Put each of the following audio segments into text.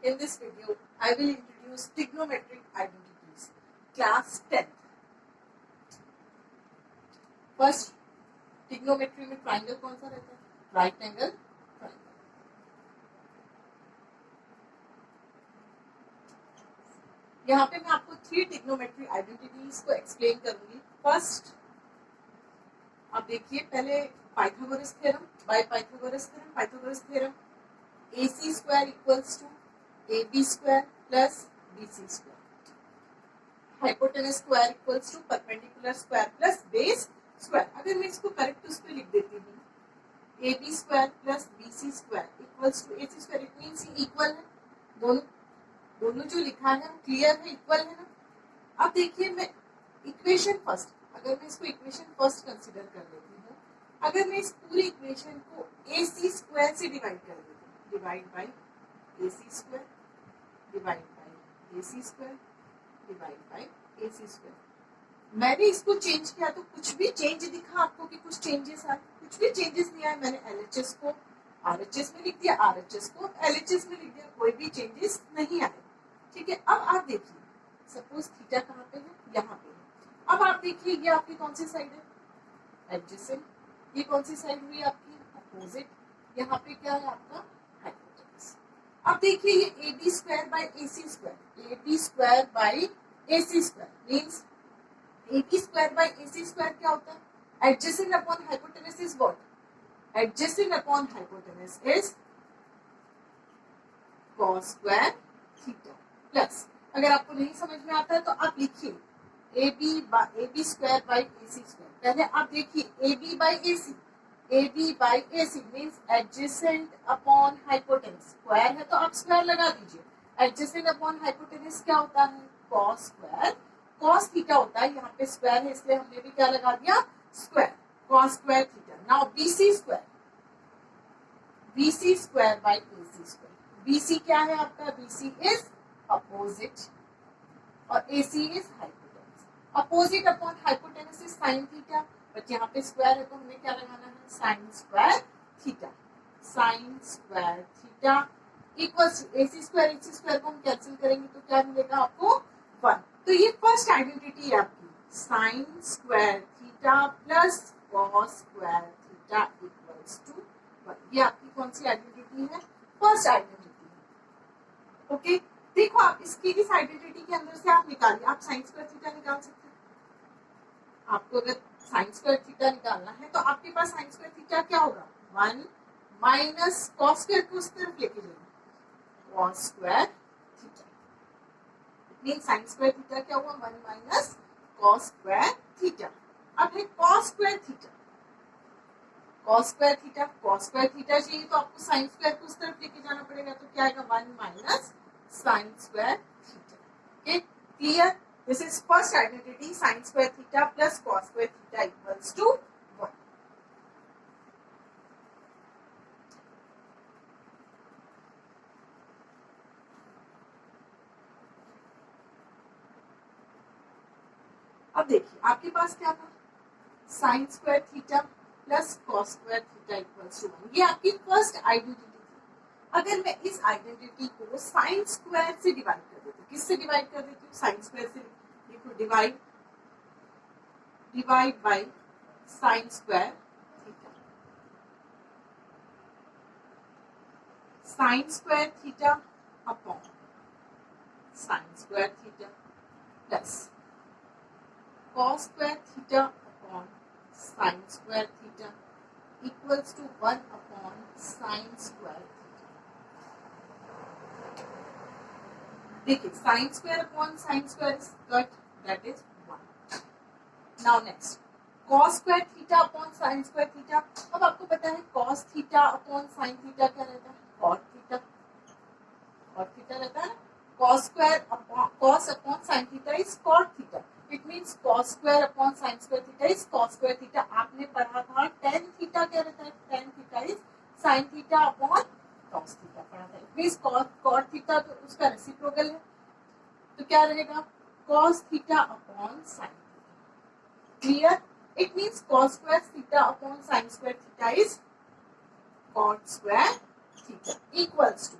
In this video, I will introduce trigonometric identities, class 10th. First, trigonometry में triangle कौन सा रहता है? Right angle triangle. यहाँ पे मैं आपको 3 ट्रिग्नोमेट्री आइडेंटिटीज को एक्सप्लेन करूंगी. फर्स्ट, आप देखिए पहले Pythagoras theorem. By Pythagoras theorem AC square equals to AB square plus BC square. Hypotenuse square equals to perpendicular square plus base square. अगर मैं इसको करेक्ट उस पर लिख देती हूँ, AB square plus BC square equals to AC square. It means equal है. दोनों जो लिखा है वो क्लियर है, इक्वल है ना. अब देखिए मैं इक्वेशन फर्स्ट, अगर मैं इसको इक्वेशन फर्स्ट कंसीडर कर लेती हूँ, अगर मैं इस पूरी इक्वेशन को AC स्क्वायर से डिवाइड कर देती हूँ, divide by AC square divide by AC square divide by AC square. मैंने इसको चेंज किया तो कुछ भी चेंज दिखा आपको कि कुछ चेंजेस आए? कुछ भी चेंजेस नहीं आए. मैंने LHS को RHS में लिख दिया, RHS को LHS में लिख दिया, कोई भी चेंजेस नहीं आए. ठीक है. अब आप देखिए, सपोज थीटा कहाँ पे है? यहाँ पे है. अब आप देखिए ये आपकी कौन सी साइड है? एडजेसेंट. ये कौन सी साइड हुई आपकी? अपोजिट. यहाँ पे क्या है आपका? हाइपोटेनस. अब देखिए ये AB square by AC square, AB square by AC square means AB square by AC square क्या होता है? Adjacent upon hypotenuse is what? Adjacent upon hypotenuse is cos square theta plus. अगर आपको नहीं समझ में आता है तो आप लिखिए AB square by AC square. पहले आप देखिए AB by AC means adjacent upon hypotenuse. Square है तो आप स्क्वायर लगा दीजिए. एडजेसेंट अपॉन हाइपोटेनस क्या होता है? cos square. cos थीटा होता है, यहाँ पे स्क्वायर है इसलिए हमने भी क्या लगा दिया? Square. cos square theta. Now BC square by AC square. BC क्या है आपका? BC इज अपोजिट और AC is hypotenuse. Opposite upon hypotenuse is sine theta, but यहाँ पे स्क्वायर है तो हमें क्या लगाना है? Sine square theta. Sine square theta equals to AC square को हम कैंसिल करेंगे तो क्या मिलेगा आपको? 1. तो ये फर्स्ट आइडेंटिटी है आपकी, sine square theta plus cos square theta equals to 1. ये आपकी कौन सी आइडेंटिटी है? First identity. ओके. देखो आप इसकी इस आइडेंटिटी के अंदर से आप निकालिए. आप साइन स्क्वायर थीटा निकाल सकते हैं. आपको अगर साइन स्क्वायर थीटा निकालना है तो आपके पास साइन स्क्वायर थीटा क्या होगा? 1 माइनस कॉस स्क्वायर को उस तरफ लेके जाएंगे, cos square theta. Mean sine square theta क्या हुआ? 1 माइनस कॉस स्क्वायर थीटा. अब है cos square theta. Cos square theta चाहिए तो आपको साइन स्क्वायर को उस तरफ लेके जाना पड़ेगा, तो क्या आएगा? 1 minus sine square theta. Okay, clear? This is first identity, sine square theta plus cos square theta equals to 1. अब देखिए आपके पास क्या था? Sine square theta plus cos square theta equals to 1. ये आपकी फर्स्ट आइडेंटिटी थी. अगर मैं इस आइडेंटिटी को साइन स्क्वायर से डिवाइड कर देती हूँ, किससे डिवाइड कर देती हूँ? साइन स्क्वायर से. देखो divide by sine square theta. Sine square theta upon sine square theta plus cos square theta upon sine square theta equals to 1 upon sine square theta. देखिए sine square upon sine square is cut, that is 1. Now next cos square theta upon sine square theta. अब आपको पता है cos theta upon sine theta क्या रहता है? cot theta रहता है. cos upon sine theta is cot theta. It means cos square upon sine square theta is cos square theta. आपने पढ़ा था tan थीटा क्या रहता है? tan theta is sine theta upon cos theta पढ़ा था. इट मीन्स cot थीटा तो उसका रेसिप्रोकल है, तो क्या रहेगा? cos theta upon sine theta. Clear? It means cos square theta upon sine square theta is cot square theta equals to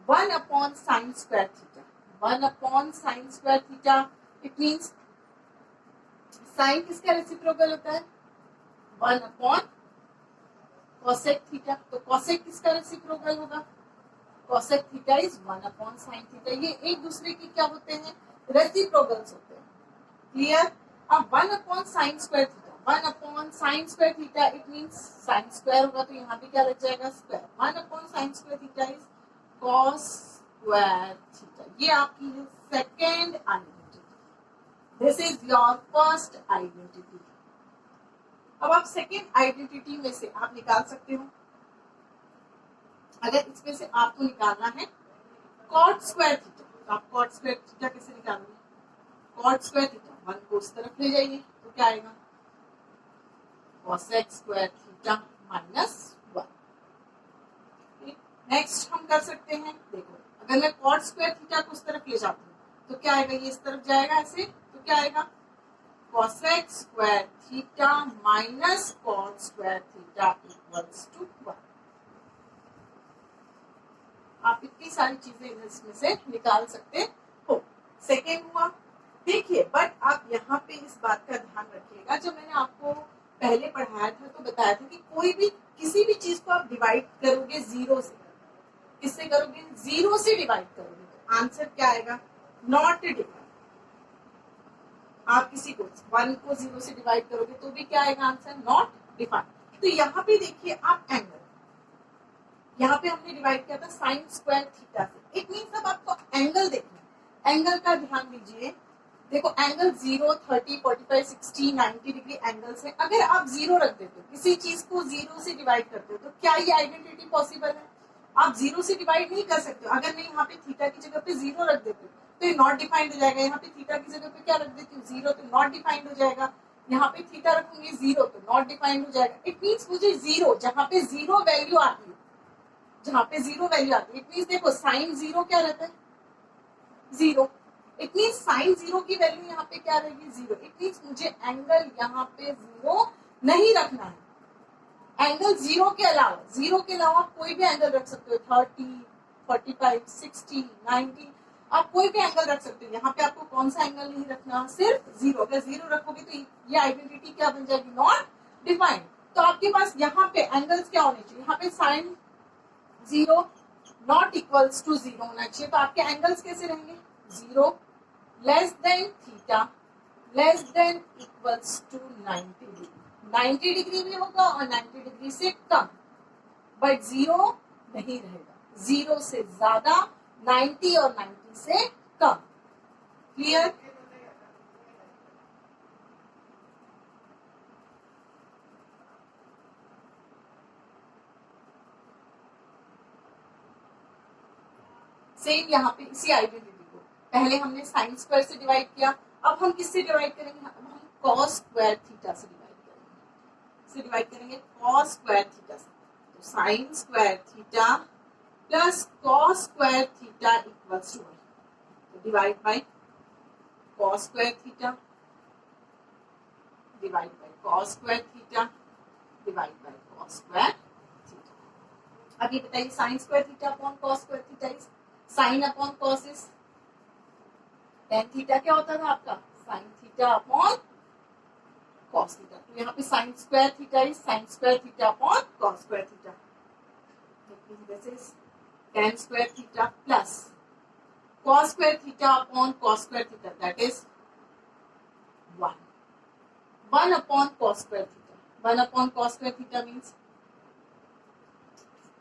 1 upon sine square theta, 1 upon sine square theta, it means sine किसका reciprocal होता है, 1 upon cosec theta, तो cosec किसका reciprocal होगा, cosec theta is 1 upon sine theta, ये एक दूसरे के क्या होते हैं, रेसिप्रोकल्स होते हैं, क्लियर। अब 1 upon sine square theta, 1 upon sine square theta, it means sine square होगा तो यहाँ पे क्या लग जाएगा, square, 1 upon sine square theta is cos square theta, ये आपकी है second identity, this is your first identity. अब आप सेकेंड आइडेंटिटी में से आप निकाल सकते हो, अगर इसमें से आपको निकालना है कॉट स्क्वायर थीटा, तो आप कॉट स्क्वायर थीटा कैसे निकालोगे, कॉट स्क्वायर थीटा 1 को उस तरफ ले जाइए तो क्या आएगा, cosec square theta minus 1। Next हम कर सकते हैं, देखो अगर मैं कॉट स्क्वायर थीटा को उस तरफ ले जाती हूँ तो क्या आएगा, ये इस तरफ जाएगा ऐसे, तो क्या आएगा, cosec square theta minus cot square theta equals to 1। आप इतनी सारी चीजें इसमें से निकाल सकते हो। सेकेंड हुआ, देखिए बट आप यहाँ पे इस बात का ध्यान रखिएगा, जब मैंने आपको पहले पढ़ाया था तो बताया था कि कोई भी किसी भी चीज को आप डिवाइड करोगे जीरो से, किससे करोगे, जीरो से डिवाइड करोगे तो आंसर क्या आएगा, नॉट डिवाइड। आप किसी को 1 को 0 से डिवाइड करोगे तो भी क्या आएगा आंसर, नॉट डिवाइड। तो यहाँ पे देखिए आप एंगल, यहाँ पे हमने डिवाइड किया था साइन स्क्वायर थीटा से, इट मीन्स अब आपको एंगल देखना, एंगल का ध्यान दीजिए, देखो एंगल 0, 30, 45, 60, 90 डिग्री एंगल्स है, अगर आप 0 रख देते हो, किसी चीज को 0 से डिवाइड करते हो तो क्या ये आइडेंटिटी पॉसिबल है, आप 0 से डिवाइड नहीं कर सकते हो। अगर मैं यहाँ पे थीटा की जगह पे 0 रख देती हूँ तो ये नॉट डिफाइंड हो जाएगा, यहाँ पे थीटा की जगह पे क्या रख देती हूँ, 0, तो नॉट डिफाइंड हो जाएगा, यहाँ पे थीटा रखूंगी 0 तो नॉट डिफाइंड हो जाएगा। इट मीन्स मुझे 0 जहाँ पे 0 वैल्यू आती है, जहाँ पे 0 वैल्यू आती है, इट मीन्स देखो साइन 0 क्या रहता है, 0, इट मीन्स साइन 0 की वैल्यू यहाँ पे क्या रहेगी, 0, इट मीन्स मुझे एंगल यहाँ पे 0 नहीं रखना है, एंगल 0 के अलावा कोई भी एंगल रख सकते हो, 30, 45, 60, 90, आप कोई भी एंगल रख सकते हो। यहाँ पे आपको कौन सा एंगल नहीं रखना, सिर्फ 0, अगर 0 रखोगे तो ये आइडेंटिटी क्या बन जाएगी, नॉट डिफाइंड। तो आपके पास यहाँ पे एंगल्स क्या होने चाहिए, यहाँ पे साइन 0 नॉट इक्वल्स टू 0 होना चाहिए, तो आपके एंगल्स कैसे रहेंगे, 0 less than theta less than equals to 90 degree, 90 degree भी होगा और 90 डिग्री से कम, बट 0 नहीं रहेगा, 0 से ज्यादा, 90 और 90 से कम, क्लियर। सेम यहाँ पे इसी आइडेंटिटी को पहले हमने साइन स्क्वायर से डिवाइड किया, अब हम किससे डिवाइड करेंगे, अब हम कॉस स्क्वायर थीटा से डिवाइड करेंगे, कॉस स्क्वायर थीटा से, तो sine square theta plus cos square theta equals to 1, तो divide by cos square theta divide by cos square theta divide by cos square theta. अब ये बताइए sine square theta upon cos square theta is sine upon cos is tan theta, क्या होता था आपका, sine theta upon cos theta, तो यहाँ पे sign square theta is sine square theta upon cos square theta, this is tan square theta plus cos square theta upon cos square theta, that is 1 upon cos square theta, 1 upon cos square theta means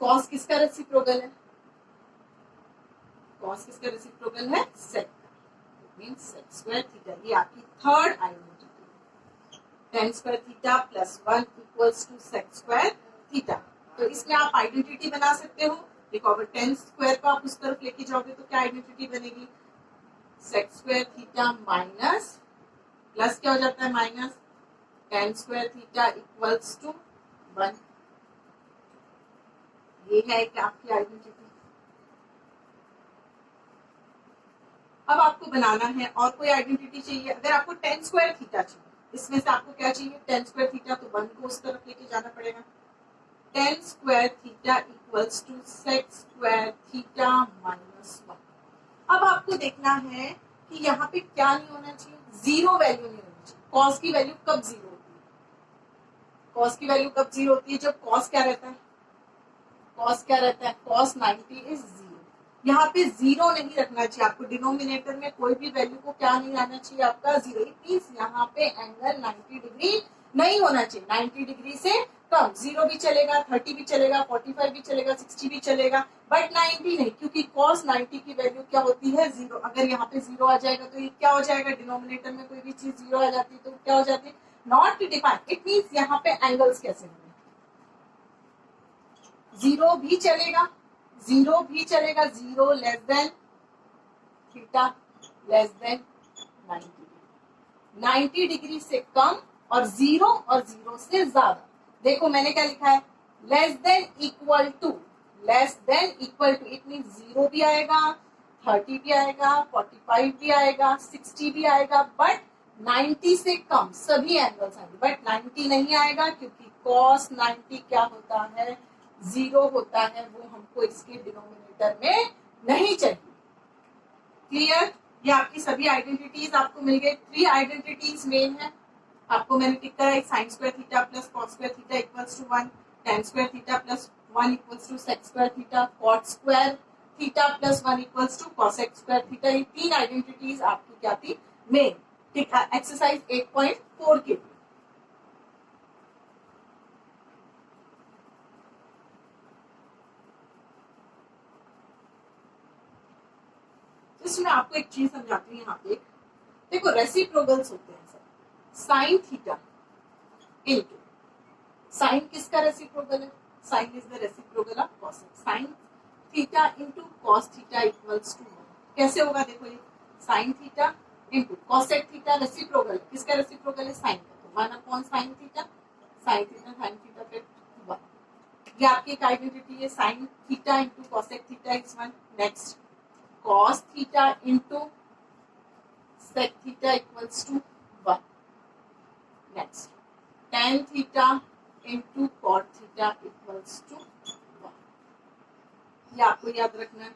cos किसका reciprocal है, cos किसका reciprocal है, sec, means sec square theta, ये आपकी third identity, tan square theta plus 1 equals to sec square theta. तो इसमें आप identity बना सकते हो, देखो अगर टेन स्क्वायर को आप उस तरफ लेके जाओगे तो क्या आइडेंटिटी बनेगी, sec square theta minus plus क्या हो जाता है, minus tan square theta equals to 1, ये है कि आपकी आइडेंटिटी। अब आपको बनाना है और कोई आइडेंटिटी चाहिए, अगर आपको टेन स्क्वायर थीटा चाहिए, इसमें से आपको क्या चाहिए, टेन स्क्वायर थीटा, तो 1 को उस तरफ लेके जाना पड़ेगा, tan square theta equals to sec square theta minus 1। अब आपको देखना है कि यहाँ पे क्या नहीं होना चाहिए, जीरो वैल्यू नहीं होनी चाहिए। कॉस की वैल्यू कब जीरो होती है? कॉस की वैल्यू कब जीरो होती है? जब कॉस क्या रहता है? कॉस क्या रहता है? Cos 90 is zero. यहाँ पे जीरो नहीं रखना चाहिए आपको, डिनोमिनेटर में कोई भी वैल्यू को क्या नहीं आना चाहिए आपका? जीरो। इट मींस यहाँ पे एंगल 90 डिग्री नहीं होना चाहिए, 90 डिग्री से कम। जीरो भी चलेगा, 30 भी चलेगा, 45 भी चलेगा, 60 भी चलेगा, बट 90 नहीं, क्योंकि cos 90 की वैल्यू क्या होती है? जीरो। अगर यहाँ पे जीरो आ जाएगा तो ये क्या हो जाएगा? डिनोमिनेटर में कोई भी चीज जीरो आ जाती है तो क्या हो जाती है? Not defined. इट मींस यहाँ पे एंगल्स कैसे होंगे? जीरो भी चलेगा, जीरो भी चलेगा, zero less than theta less then 90, 90 degree से कम, और जीरो से ज्यादा। देखो मैंने क्या लिखा है? Less than equal to, less than equal to. It mean zero भी आएगा, 30 भी आएगा, 45 भी आएगा, 60 भी आएगा, बट 90 से कम सभी एंगल्स आएंगे, बट 90 नहीं आएगा, क्योंकि cos 90 क्या होता है? जीरो होता है। वो हमको इसके डिनोमिनेटर में नहीं चाहिए। क्लियर? ये आपकी सभी आइडेंटिटीज आपको मिल गई। 3 आइडेंटिटीज मेन है, आपको मैंने टिक करा है। Sine square theta plus cos square theta equals to 1, tan square theta plus 1 equals to sec square theta, cot square theta plus 1 equals to cosec square theta. ये 3 identities आपकी क्या थी? Main. ठीक है, एक्सरसाइज 8.4 के लिए। मैं आपको एक चीज समझाती हूँ। यहाँ पे देखो रेसिप्रोकल्स होते हैं sir. Sine theta into, sine किसका रेसिप्रोकल है? Sine is the reciprocal of cosec. Sine theta into cos theta equals to 1। कैसे होगा? देखो ये sine theta into cosec theta reciprocal, किसका रेसिप्रोकल है? साइन का, तो 1 upon sine theta, sine theta फिर 1। ये आपकी एक आइडेंटिटी है। Sine theta into cosec theta is 1। Next cos theta into sec theta equals to 1. Next, tan theta into cot theta equals to 1. ये आपको याद रखना है।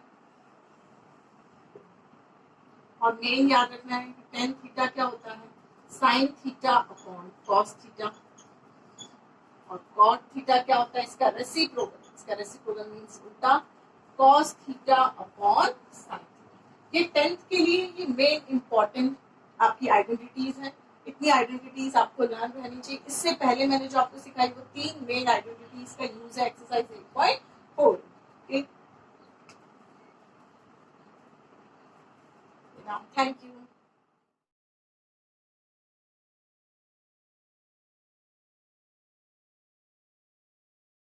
और मेन याद रखना है कि tan थीटा क्या होता है? sin theta upon cos theta, और cot थीटा क्या होता है? इसका रेसिप्रोकल। इसका रेसिप्रोकल मीन्स उल्टा, cos थीटा अपॉन sin। ये 10th के लिए ये मेन इंपॉर्टेंट आपकी आइडेंटिटीज है। इतनी आइडेंटिटीज आपको लर्न रहनी चाहिए। इससे पहले मैंने जो आपको सिखाई वो 3 मेन आइडेंटिटीज का यूज है एक्सरसाइज 8.4। Thank you.